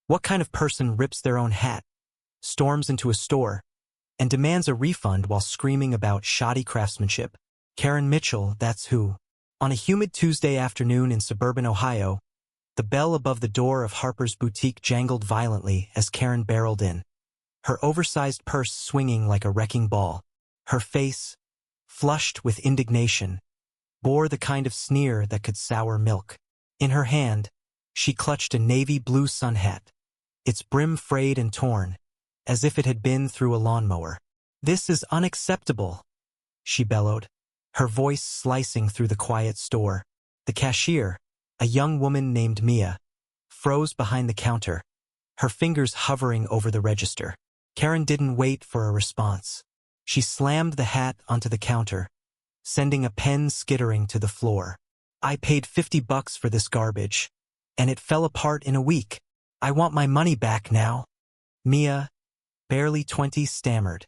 What kind of person rips their own hat, storms into a store, and demands a refund while screaming about shoddy craftsmanship? Karen Mitchell, that's who. On a humid Tuesday afternoon in suburban Ohio, the bell above the door of Harper's boutique jangled violently as Karen barreled in, her oversized purse swinging like a wrecking ball. Her face, flushed with indignation, bore the kind of sneer that could sour milk. In her hand, she clutched a navy blue sun hat, its brim frayed and torn, as if it had been through a lawnmower. "This is unacceptable," she bellowed, her voice slicing through the quiet store. The cashier, a young woman named Mia, froze behind the counter, her fingers hovering over the register. Karen didn't wait for a response. She slammed the hat onto the counter, sending a pen skittering to the floor. "I paid $50 for this garbage, and it fell apart in a week. I want my money back now." Mia, barely 20, stammered,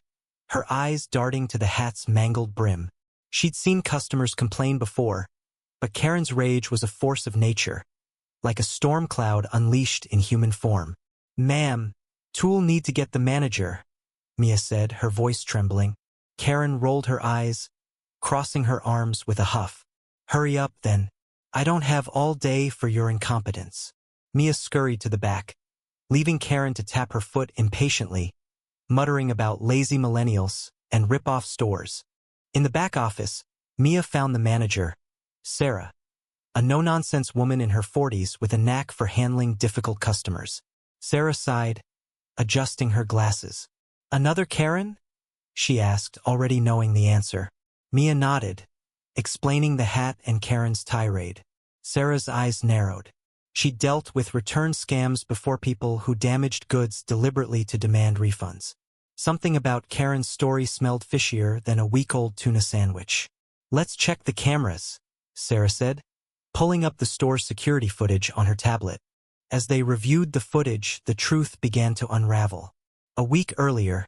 her eyes darting to the hat's mangled brim. She'd seen customers complain before, but Karen's rage was a force of nature, like a storm cloud unleashed in human form. "Ma'am, tool need to get the manager," Mia said, her voice trembling. Karen rolled her eyes, crossing her arms with a huff. "Hurry up, then. I don't have all day for your incompetence." Mia scurried to the back, leaving Karen to tap her foot impatiently, muttering about lazy millennials and rip-off stores. In the back office, Mia found the manager, Sarah, a no-nonsense woman in her 40s with a knack for handling difficult customers. Sarah sighed, adjusting her glasses. "Another Karen?" she asked, already knowing the answer. Mia nodded, explaining the hat and Karen's tirade. Sarah's eyes narrowed. She dealt with return scams before, people who damaged goods deliberately to demand refunds. Something about Karen's story smelled fishier than a week-old tuna sandwich. "Let's check the cameras," Sarah said, pulling up the store's security footage on her tablet. As they reviewed the footage, the truth began to unravel. A week earlier,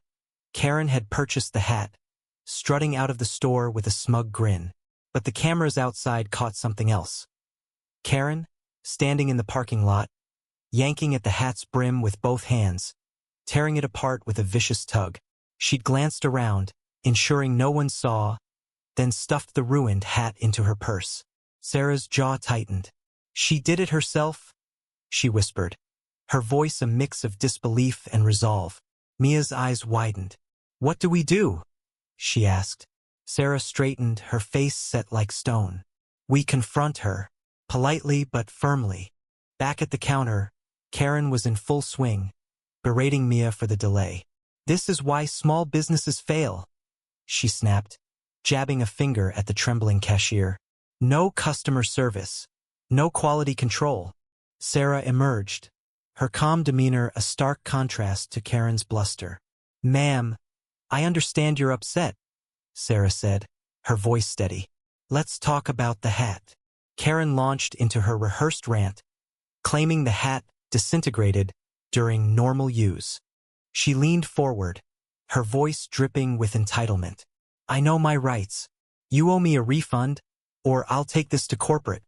Karen had purchased the hat, strutting out of the store with a smug grin. But the cameras outside caught something else. Karen, standing in the parking lot, yanking at the hat's brim with both hands, tearing it apart with a vicious tug. She'd glanced around, ensuring no one saw, then stuffed the ruined hat into her purse. Sarah's jaw tightened. "She did it herself?" she whispered, her voice a mix of disbelief and resolve. Mia's eyes widened. "What do we do?" she asked. Sarah straightened, her face set like stone. "We confront her, politely but firmly." Back at the counter, Karen was in full swing, berating Mia for the delay. "This is why small businesses fail," she snapped, jabbing a finger at the trembling cashier. "No customer service, no quality control." Sarah emerged, her calm demeanor a stark contrast to Karen's bluster. "Ma'am, I understand you're upset," Sarah said, her voice steady. "Let's talk about the hat." Karen launched into her rehearsed rant, claiming the hat disintegrated during normal use. She leaned forward, her voice dripping with entitlement. "I know my rights. You owe me a refund, or I'll take this to corporate."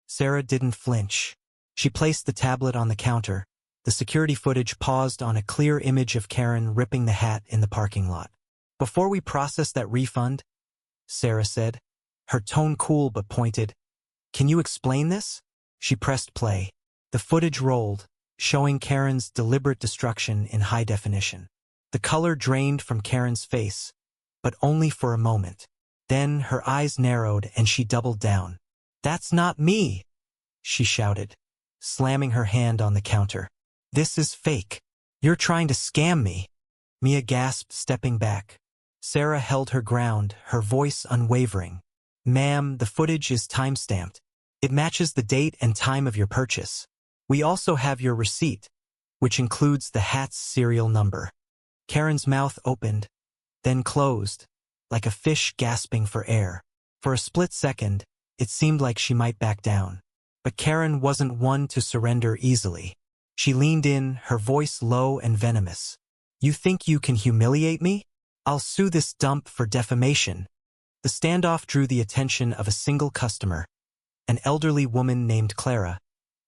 Sarah didn't flinch. She placed the tablet on the counter. The security footage paused on a clear image of Karen ripping the hat in the parking lot. "Before we process that refund," Sarah said, her tone cool but pointed, "can you explain this?" She pressed play. The footage rolled, showing Karen's deliberate destruction in high definition. The color drained from Karen's face, but only for a moment. Then her eyes narrowed and she doubled down. "That's not me," she shouted, slamming her hand on the counter. "This is fake. You're trying to scam me." Mia gasped, stepping back. Sarah held her ground, her voice unwavering. "Ma'am, the footage is time-stamped. It matches the date and time of your purchase. We also have your receipt, which includes the hat's serial number." Karen's mouth opened, then closed, like a fish gasping for air. For a split second, it seemed like she might back down. But Karen wasn't one to surrender easily. She leaned in, her voice low and venomous. "You think you can humiliate me? I'll sue this dump for defamation." The standoff drew the attention of a single customer, an elderly woman named Clara,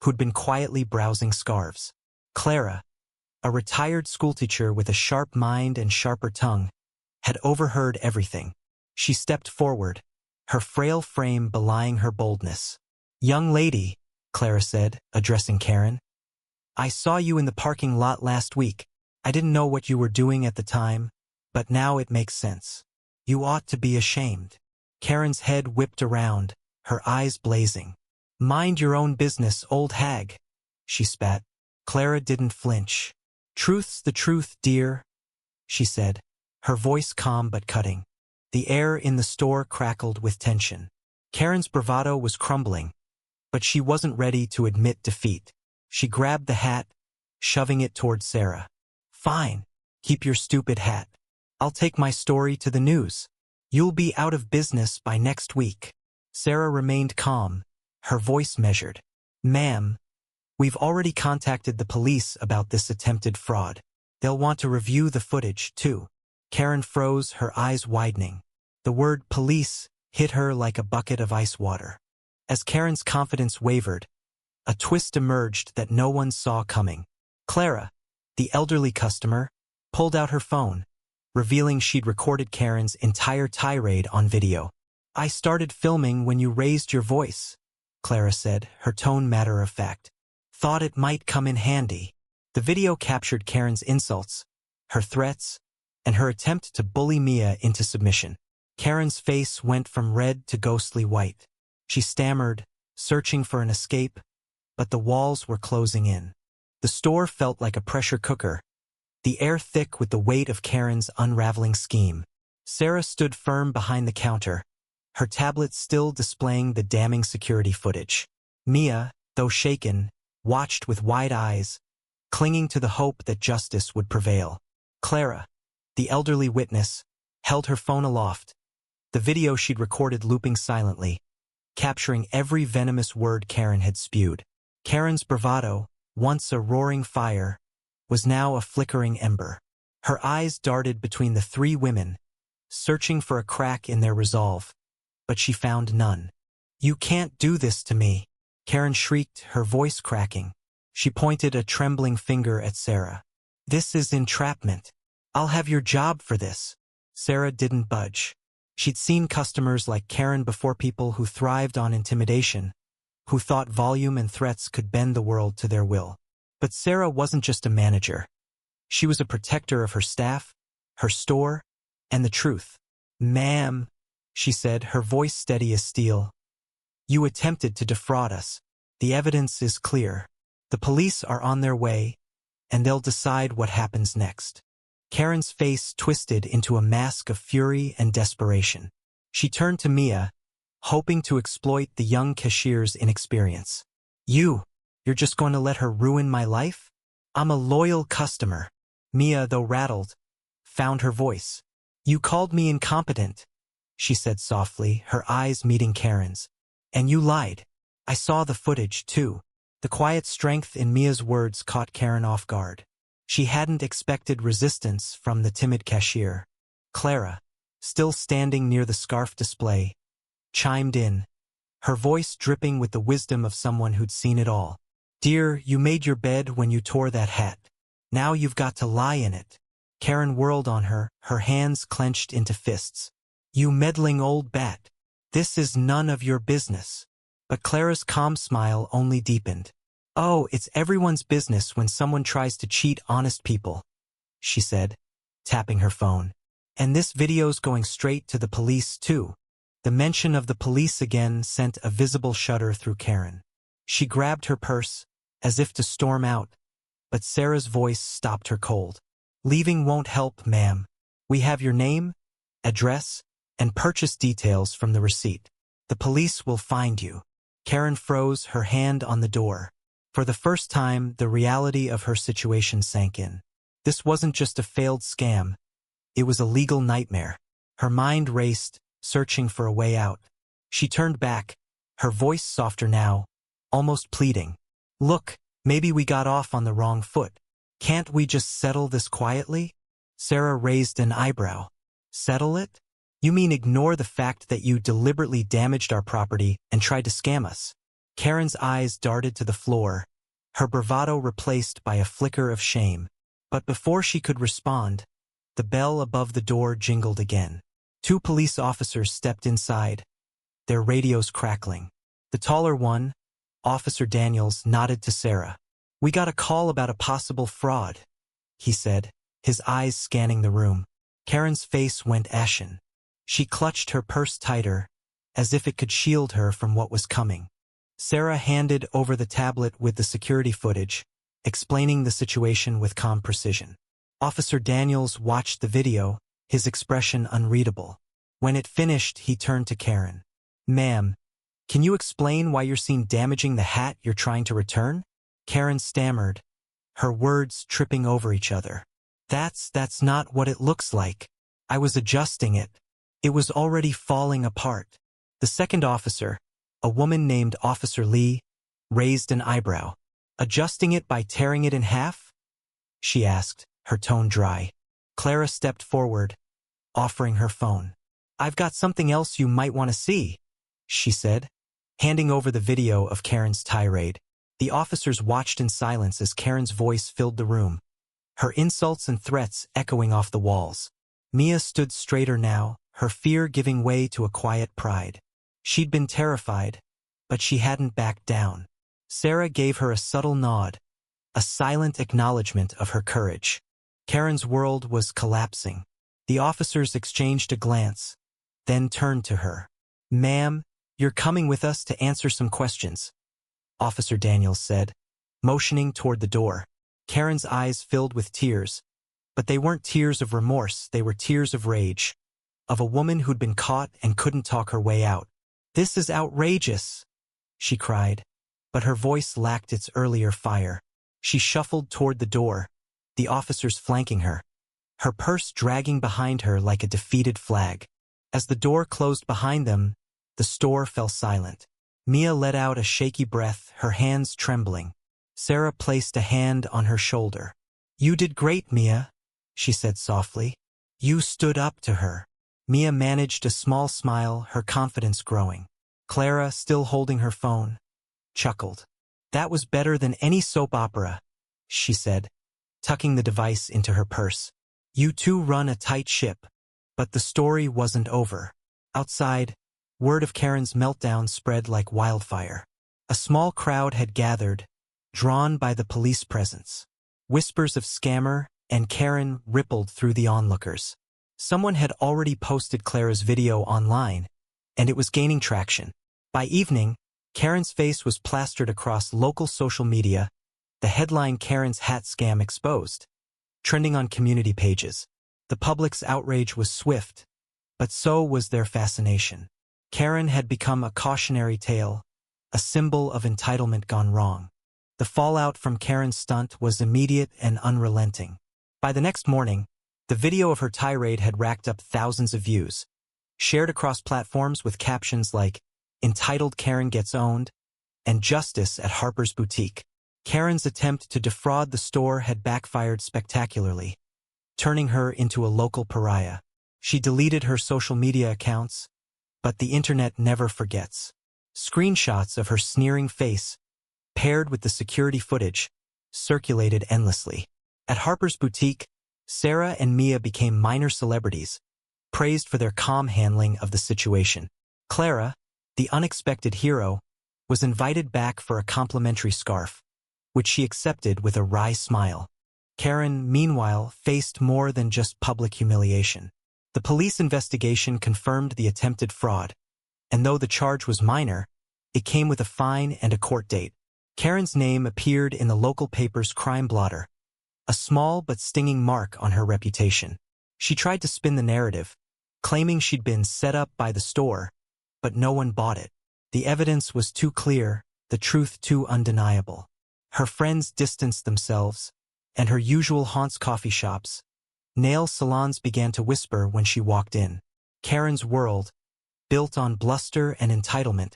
who'd been quietly browsing scarves. Clara, a retired schoolteacher with a sharp mind and sharper tongue, had overheard everything. She stepped forward, her frail frame belying her boldness. "Young lady," Clara said, addressing Karen, "I saw you in the parking lot last week. I didn't know what you were doing at the time, but now it makes sense. You ought to be ashamed." Karen's head whipped around, her eyes blazing. "Mind your own business, old hag," she spat. Clara didn't flinch. "Truth's the truth, dear," she said, her voice calm but cutting. The air in the store crackled with tension. Karen's bravado was crumbling, but she wasn't ready to admit defeat. She grabbed the hat, shoving it toward Sarah. "Fine, keep your stupid hat. I'll take my story to the news. You'll be out of business by next week." Sarah remained calm, her voice measured. "Ma'am, we've already contacted the police about this attempted fraud. They'll want to review the footage, too." Karen froze, her eyes widening. The word police hit her like a bucket of ice water. As Karen's confidence wavered, a twist emerged that no one saw coming. Clara, the elderly customer, pulled out her phone, revealing she'd recorded Karen's entire tirade on video. "I started filming when you raised your voice," Clara said, her tone matter-of-fact. "Thought it might come in handy." The video captured Karen's insults, her threats, and her attempt to bully Mia into submission. Karen's face went from red to ghostly white. She stammered, searching for an escape, but the walls were closing in. The store felt like a pressure cooker, the air thick with the weight of Karen's unraveling scheme. Sarah stood firm behind the counter, her tablet still displaying the damning security footage. Mia, though shaken, watched with wide eyes, clinging to the hope that justice would prevail. Clara, the elderly witness, held her phone aloft, the video she'd recorded looping silently, capturing every venomous word Karen had spewed. Karen's bravado, once a roaring fire, was now a flickering ember. Her eyes darted between the three women, searching for a crack in their resolve, but she found none. "You can't do this to me," Karen shrieked, her voice cracking. She pointed a trembling finger at Sarah. "This is entrapment. I'll have your job for this." Sarah didn't budge. She'd seen customers like Karen before, people who thrived on intimidation, who thought volume and threats could bend the world to their will. But Sarah wasn't just a manager. She was a protector of her staff, her store, and the truth. "Ma'am," she said, her voice steady as steel, "you attempted to defraud us. The evidence is clear. The police are on their way, and they'll decide what happens next." Karen's face twisted into a mask of fury and desperation. She turned to Mia, hoping to exploit the young cashier's inexperience. You're just going to let her ruin my life? I'm a loyal customer." Mia, though rattled, found her voice. "You called me incompetent," she said softly, her eyes meeting Karen's. "And you lied. I saw the footage, too." The quiet strength in Mia's words caught Karen off guard. She hadn't expected resistance from the timid cashier. Clara, still standing near the scarf display, chimed in, her voice dripping with the wisdom of someone who'd seen it all. "Dear, you made your bed when you tore that hat. Now you've got to lie in it." Karen whirled on her, her hands clenched into fists. "You meddling old bat. This is none of your business." But Clara's calm smile only deepened. "Oh, it's everyone's business when someone tries to cheat honest people," she said, tapping her phone. "And this video's going straight to the police, too." The mention of the police again sent a visible shudder through Karen. She grabbed her purse, as if to storm out, but Sarah's voice stopped her cold. "Leaving won't help, ma'am. We have your name, address, and purchase details from the receipt. The police will find you." Karen froze, her hand on the door. For the first time, the reality of her situation sank in. This wasn't just a failed scam. It was a legal nightmare. Her mind raced, searching for a way out. She turned back, her voice softer now, almost pleading. "Look, maybe we got off on the wrong foot. Can't we just settle this quietly?" Sarah raised an eyebrow. "Settle it? You mean ignore the fact that you deliberately damaged our property and tried to scam us?" Karen's eyes darted to the floor, her bravado replaced by a flicker of shame. But before she could respond, the bell above the door jingled again. 2 police officers stepped inside, their radios crackling. The taller one, Officer Daniels, nodded to Sarah. "We got a call about a possible fraud," he said, his eyes scanning the room. Karen's face went ashen. She clutched her purse tighter, as if it could shield her from what was coming. Sarah handed over the tablet with the security footage, explaining the situation with calm precision. Officer Daniels watched the video, his expression unreadable. When it finished, he turned to Karen. "Ma'am, can you explain why you're seen damaging the hat you're trying to return?" Karen stammered, her words tripping over each other. That's not what it looks like. I was adjusting it. It was already falling apart." The second officer, a woman named Officer Lee, raised an eyebrow. "Adjusting it by tearing it in half?" she asked, her tone dry. Clara stepped forward, offering her phone. "I've got something else you might want to see," she said, handing over the video of Karen's tirade. The officers watched in silence as Karen's voice filled the room, her insults and threats echoing off the walls. Mia stood straighter now, her fear giving way to a quiet pride. She'd been terrified, but she hadn't backed down. Sarah gave her a subtle nod, a silent acknowledgement of her courage. Karen's world was collapsing. The officers exchanged a glance, then turned to her. "Ma'am, you're coming with us to answer some questions," Officer Daniels said, motioning toward the door. Karen's eyes filled with tears, but they weren't tears of remorse, they were tears of rage, of a woman who'd been caught and couldn't talk her way out. "This is outrageous," she cried, but her voice lacked its earlier fire. She shuffled toward the door, the officers flanking her, her purse dragging behind her like a defeated flag. As the door closed behind them, the store fell silent. Mia let out a shaky breath, her hands trembling. Sarah placed a hand on her shoulder. "You did great, Mia," she said softly. "You stood up to her." Mia managed a small smile, her confidence growing. Clara, still holding her phone, chuckled. "That was better than any soap opera," she said, tucking the device into her purse. "You two run a tight ship." But the story wasn't over. Outside, word of Karen's meltdown spread like wildfire. A small crowd had gathered, drawn by the police presence. Whispers of scammer and Karen rippled through the onlookers. Someone had already posted Clara's video online, and it was gaining traction. By evening, Karen's face was plastered across local social media, the headline "Karen's hat scam exposed," trending on community pages. The public's outrage was swift, but so was their fascination. Karen had become a cautionary tale, a symbol of entitlement gone wrong. The fallout from Karen's stunt was immediate and unrelenting. By the next morning, the video of her tirade had racked up thousands of views, shared across platforms with captions like, "Entitled Karen Gets Owned," and "Justice at Harper's Boutique." Karen's attempt to defraud the store had backfired spectacularly, turning her into a local pariah. She deleted her social media accounts, but the internet never forgets. Screenshots of her sneering face, paired with the security footage, circulated endlessly. At Harper's Boutique, Sarah and Mia became minor celebrities, praised for their calm handling of the situation. Clara, the unexpected hero, was invited back for a complimentary scarf, which she accepted with a wry smile. Karen, meanwhile, faced more than just public humiliation. The police investigation confirmed the attempted fraud, and though the charge was minor, it came with a fine and a court date. Karen's name appeared in the local paper's crime blotter, a small but stinging mark on her reputation. She tried to spin the narrative, claiming she'd been set up by the store, but no one bought it. The evidence was too clear, the truth too undeniable. Her friends distanced themselves, and her usual haunts, coffee shops, nail salons, began to whisper when she walked in. Karen's world, built on bluster and entitlement,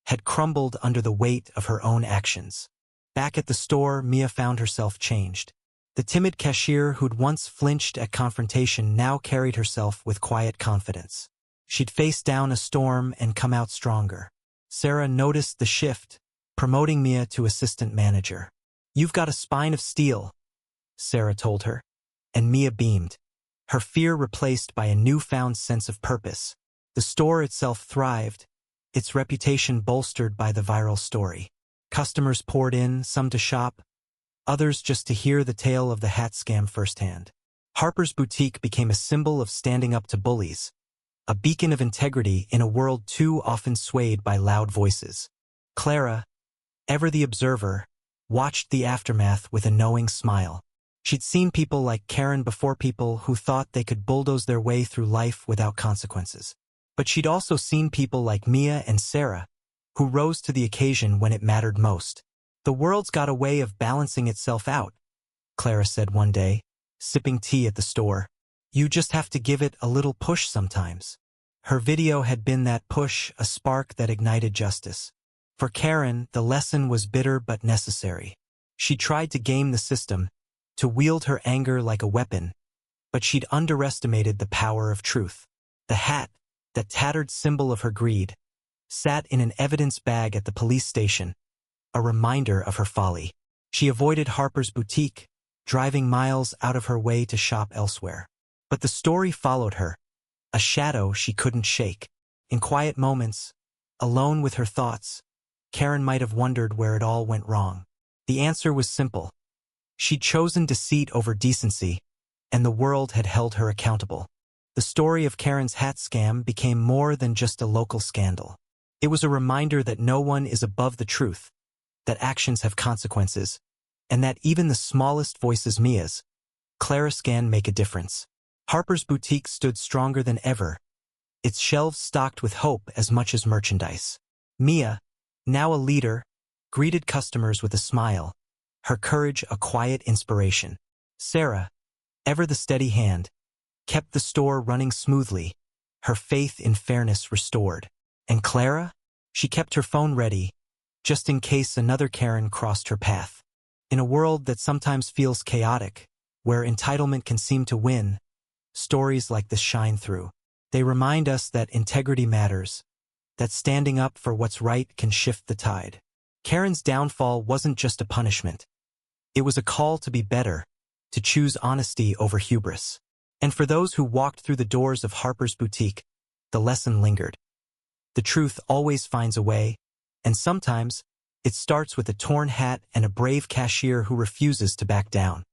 had crumbled under the weight of her own actions. Back at the store, Mia found herself changed. The timid cashier who'd once flinched at confrontation now carried herself with quiet confidence. She'd faced down a storm and come out stronger. Sarah noticed the shift, promoting Mia to assistant manager. "You've got a spine of steel," Sarah told her, and Mia beamed, her fear replaced by a newfound sense of purpose. The store itself thrived, its reputation bolstered by the viral story. Customers poured in, some to shop, others just to hear the tale of the hat scam firsthand. Harper's Boutique became a symbol of standing up to bullies, a beacon of integrity in a world too often swayed by loud voices. Clara, ever the observer, watched the aftermath with a knowing smile. She'd seen people like Karen before, people who thought they could bulldoze their way through life without consequences. But she'd also seen people like Mia and Sarah, who rose to the occasion when it mattered most. "The world's got a way of balancing itself out," Clara said one day, sipping tea at the store. "You just have to give it a little push sometimes." Her video had been that push, a spark that ignited justice. For Karen, the lesson was bitter but necessary. She tried to game the system, to wield her anger like a weapon, but she'd underestimated the power of truth. The hat, that tattered symbol of her greed, sat in an evidence bag at the police station, a reminder of her folly. She avoided Harper's Boutique, driving miles out of her way to shop elsewhere. But the story followed her, a shadow she couldn't shake. In quiet moments, alone with her thoughts, Karen might have wondered where it all went wrong. The answer was simple. She'd chosen deceit over decency, and the world had held her accountable. The story of Karen's hat scam became more than just a local scandal. It was a reminder that no one is above the truth, that actions have consequences, and that even the smallest voices, Mia's, Clara's, can make a difference. Harper's Boutique stood stronger than ever, its shelves stocked with hope as much as merchandise. Mia, now a leader, greeted customers with a smile, her courage a quiet inspiration. Sarah, ever the steady hand, kept the store running smoothly, her faith in fairness restored. And Clara? She kept her phone ready, just in case another Karen crossed her path. In a world that sometimes feels chaotic, where entitlement can seem to win, stories like this shine through. They remind us that integrity matters, that standing up for what's right can shift the tide. Karen's downfall wasn't just a punishment. It was a call to be better, to choose honesty over hubris. And for those who walked through the doors of Harper's Boutique, the lesson lingered. The truth always finds a way, and sometimes it starts with a torn hat and a brave cashier who refuses to back down.